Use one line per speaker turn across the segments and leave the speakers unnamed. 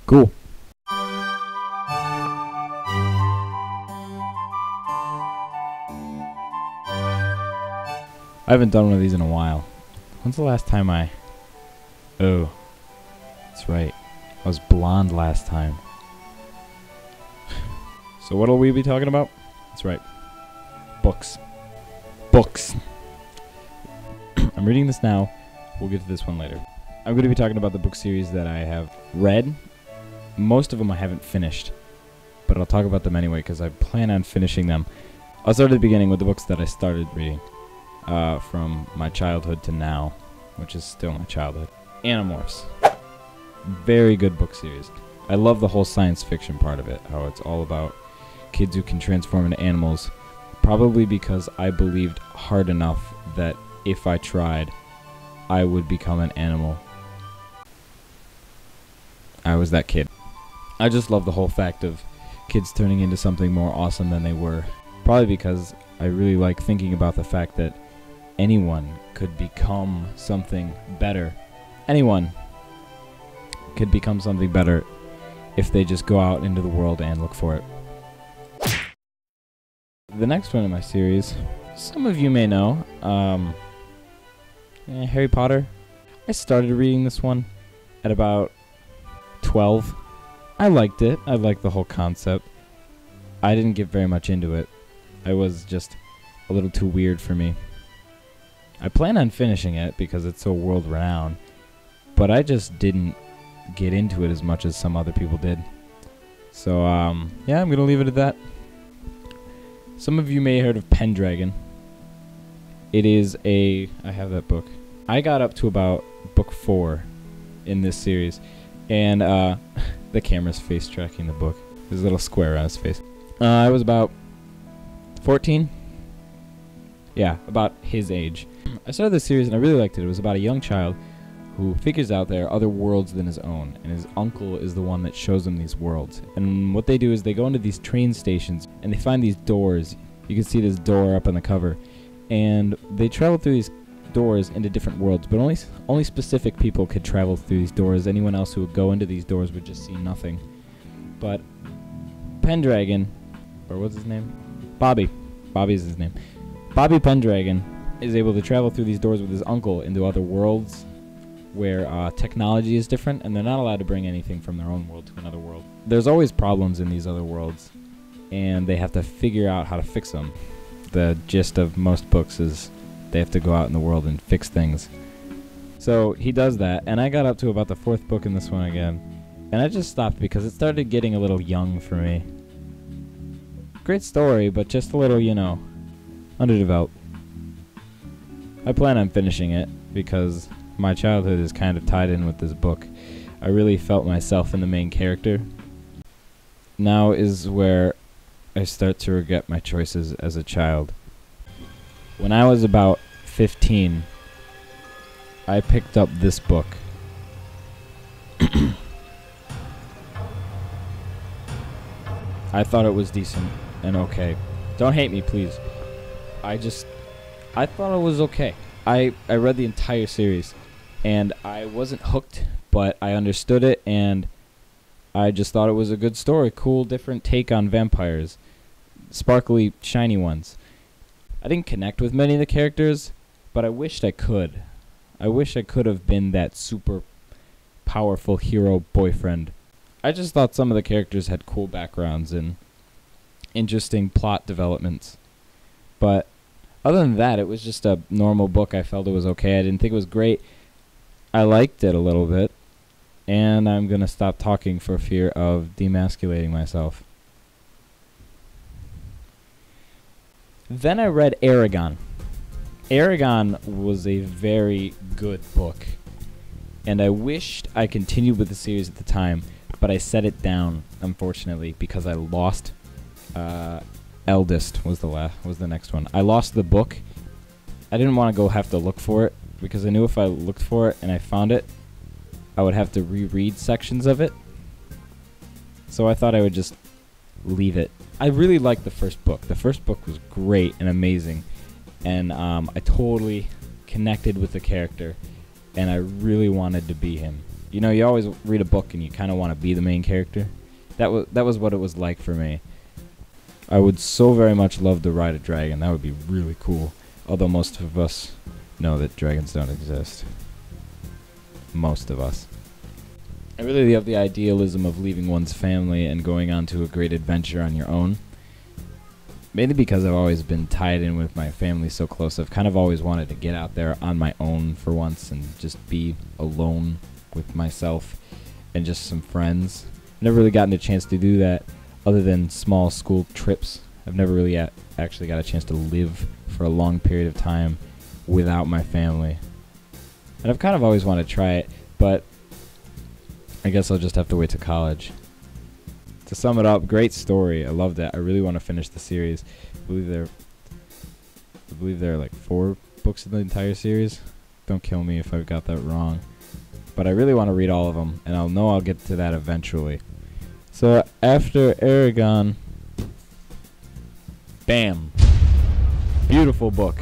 Cool. I haven't done one of these in a while. When's the last time Oh, that's right. I was blonde last time. So what'll we be talking about? That's right. Books. Books. I'm reading this now. We'll get to this one later. I'm going to be talking about the book series that I have read. Most of them I haven't finished, but I'll talk about them anyway because I plan on finishing them. I'll start at the beginning with the books that I started reading from my childhood to now, which is still my childhood. Animorphs. Very good book series. I love the whole science fiction part of it, how it's all about kids who can transform into animals, probably because I believed hard enough that if I tried, I would become an animal. I was that kid. I just love the whole fact of kids turning into something more awesome than they were. Probably because I really like thinking about the fact that anyone could become something better. Anyone could become something better if they just go out into the world and look for it. The next one in my series, some of you may know, Harry Potter. I started reading this one at about 12. I liked it. I liked the whole concept. I didn't get very much into it. It was just a little too weird for me. I plan on finishing it because it's so world-renowned, but I just didn't get into it as much as some other people did. So, yeah, I'm going to leave it at that. Some of you may have heard of Pendragon. It is I have that book. I got up to about book 4 in this series, and the camera's face tracking the book. There's a little square on his face. I was about 14. Yeah, about his age. I started this series and I really liked it. It was about a young child who figures out there are other worlds than his own, and his uncle is the one that shows him these worlds. And what they do is they go into these train stations and they find these doors. You can see this door up on the cover, and they travel through these doors into different worlds, but only specific people could travel through these doors. Anyone else who would go into these doors would just see nothing. But Pendragon, or what's his name? Bobby's his name. Bobby Pendragon is able to travel through these doors with his uncle into other worlds where technology is different, and they're not allowed to bring anything from their own world to another world. There's always problems in these other worlds, and they have to figure out how to fix them. The gist of most books is they have to go out in the world and fix things. So he does that, and I got up to about the 4th book in this one again, and I just stopped because it started getting a little young for me. Great story, but just a little, underdeveloped. I plan on finishing it because my childhood is kind of tied in with this book. I really felt myself in the main character. Now is where I start to regret my choices as a child. When I was about 15, I picked up this book. I thought it was decent and okay. Don't hate me, please. I thought it was okay. I read the entire series, and I wasn't hooked, but I understood it, and I just thought it was a good story. Cool, different take on vampires. Sparkly, shiny ones. I didn't connect with many of the characters, but I wished I could. I wish I could have been that super powerful hero boyfriend. I just thought some of the characters had cool backgrounds and interesting plot developments. But other than that, it was just a normal book. I felt it was okay. I didn't think it was great. I liked it a little bit. And I'm going to stop talking for fear of demasculating myself. Then I read Eragon. Eragon was a very good book. And I wished I continued with the series at the time, but I set it down, unfortunately, because I lost... Eldest was the next one. I lost the book. I didn't want to have to look for it, because I knew if I looked for it and I found it, I would have to reread sections of it. So I thought I would just leave it. I really liked the first book. The first book was great and amazing, and I totally connected with the character, and I really wanted to be him. You know, you always read a book and you kind of want to be the main character. That was what it was like for me. I would so very much love to ride a dragon. That would be really cool. Although most of us know that dragons don't exist. Most of us. I really love the idealism of leaving one's family and going on to a great adventure on your own. Mainly because I've always been tied in with my family so close. I've kind of always wanted to get out there on my own for once and just be alone with myself and just some friends. Never really gotten a chance to do that other than small school trips. I've never really actually got a chance to live for a long period of time without my family. And I've kind of always wanted to try it, but I guess I'll just have to wait till college. To sum it up, great story. I loved it. I really want to finish the series. I believe there are like 4 books in the entire series. Don't kill me if I've got that wrong. But I really want to read all of them, and I'll get to that eventually. So after Eragon, bam. Beautiful book.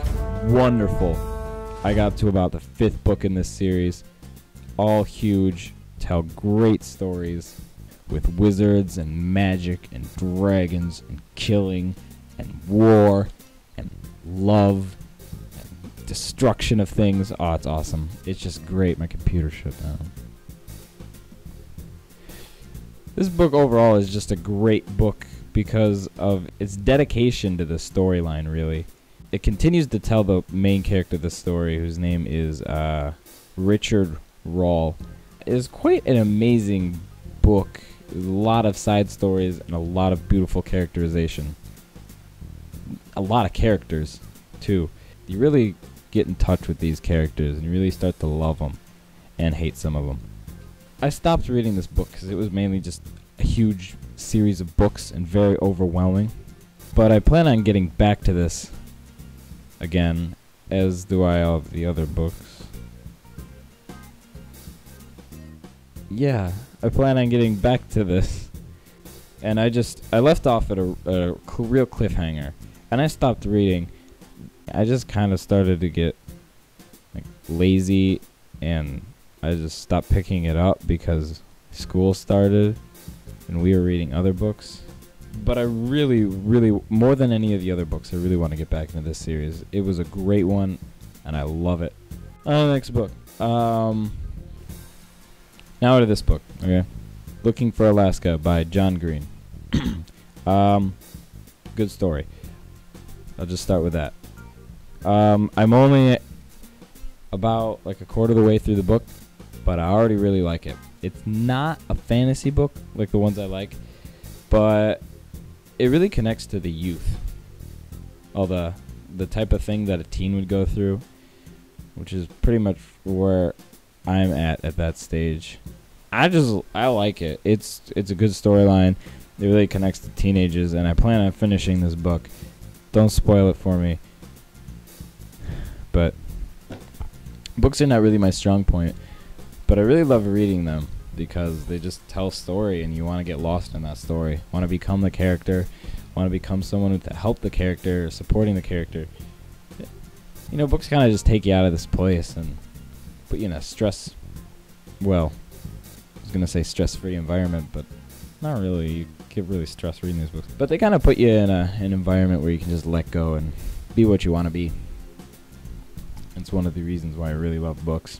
Wonderful. I got to about the 5th book in this series. All huge. Tell great stories with wizards and magic and dragons and killing and war and love and destruction of things. Oh, it's awesome. It's just great. My computer shut down. This book overall is just a great book because of its dedication to the storyline, really. It continues to tell the main character of the story, whose name is Richard Rawl. It is quite an amazing book. A lot of side stories and a lot of beautiful characterization. A lot of characters, too. You really get in touch with these characters and you really start to love them and hate some of them. I stopped reading this book because it was mainly just a huge series of books and very overwhelming. But I plan on getting back to this again, as do I all of the other books. Yeah, I plan on getting back to this. And I left off at a real cliffhanger. And I stopped reading. I just kind of started to get like lazy, and I just stopped picking it up because school started and we were reading other books. But I really, really, more than any of the other books, I really want to get back into this series. It was a great one, and I love it. On the next book. Now to this book, okay? Looking for Alaska by John Green. Good story. I'll just start with that. I'm only about like a quarter of the way through the book, but I already really like it. It's not a fantasy book like the ones I like, but it really connects to the youth. All the type of thing that a teen would go through, which is pretty much where I'm at that stage. I like it. It's a good storyline. It really connects to teenagers, and I plan on finishing this book. Don't spoil it for me. But books are not really my strong point, but I really love reading them because they just tell a story and you want to get lost in that story. Want to become the character, want to become someone to help the character, supporting the character. You know, books kind of just take you out of this place and put you in a well, I was going to say stress-free environment, but not really. You get really stressed reading these books. But they kind of put you in an environment where you can just let go and be what you want to be. It's one of the reasons why I really love books.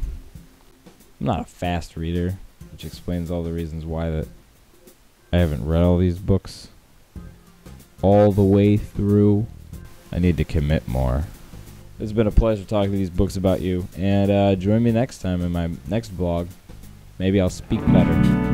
I'm not a fast reader, which explains all the reasons why that I haven't read all these books all the way through. I need to commit more. It's been a pleasure talking to these books about you, and join me next time in my next vlog. Maybe I'll speak better.